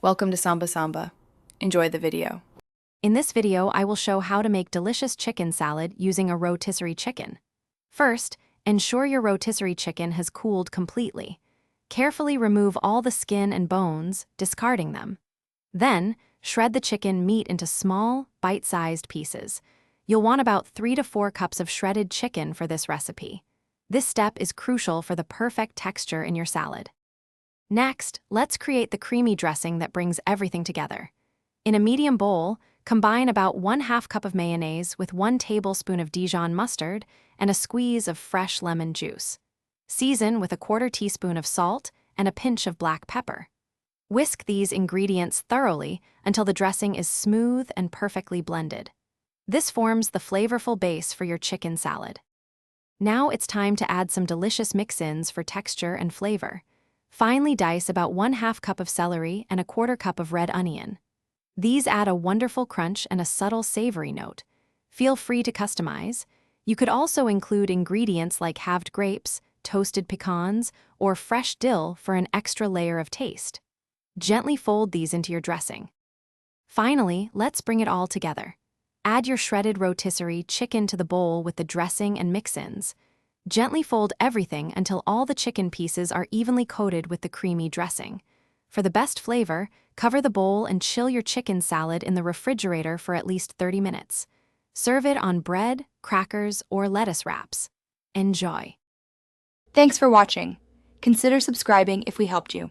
Welcome to Samba Samba. Enjoy the video. In this video, I will show how to make delicious chicken salad using a rotisserie chicken. First, ensure your rotisserie chicken has cooled completely. Carefully remove all the skin and bones, discarding them. Then, shred the chicken meat into small, bite-sized pieces. You'll want about 3 to 4 cups of shredded chicken for this recipe. This step is crucial for the perfect texture in your salad. Next, let's create the creamy dressing that brings everything together. In a medium bowl, combine about 1/2 cup of mayonnaise with 1 tablespoon of Dijon mustard and a squeeze of fresh lemon juice. Season with a 1/4 teaspoon of salt and a pinch of black pepper. Whisk these ingredients thoroughly until the dressing is smooth and perfectly blended. This forms the flavorful base for your chicken salad. Now it's time to add some delicious mix-ins for texture and flavor. Finely dice about 1/2 cup of celery and a 1/4 cup of red onion. These add a wonderful crunch and a subtle savory note. Feel free to customize. You could also include ingredients like halved grapes, toasted pecans, or fresh dill for an extra layer of taste. Gently fold these into your dressing. Finally, let's bring it all together. Add your shredded rotisserie chicken to the bowl with the dressing and mix-ins. Gently fold everything until all the chicken pieces are evenly coated with the creamy dressing. For the best flavor, cover the bowl and chill your chicken salad in the refrigerator for at least 30 minutes. Serve it on bread, crackers, or lettuce wraps. Enjoy. Thanks for watching. Consider subscribing if we helped you.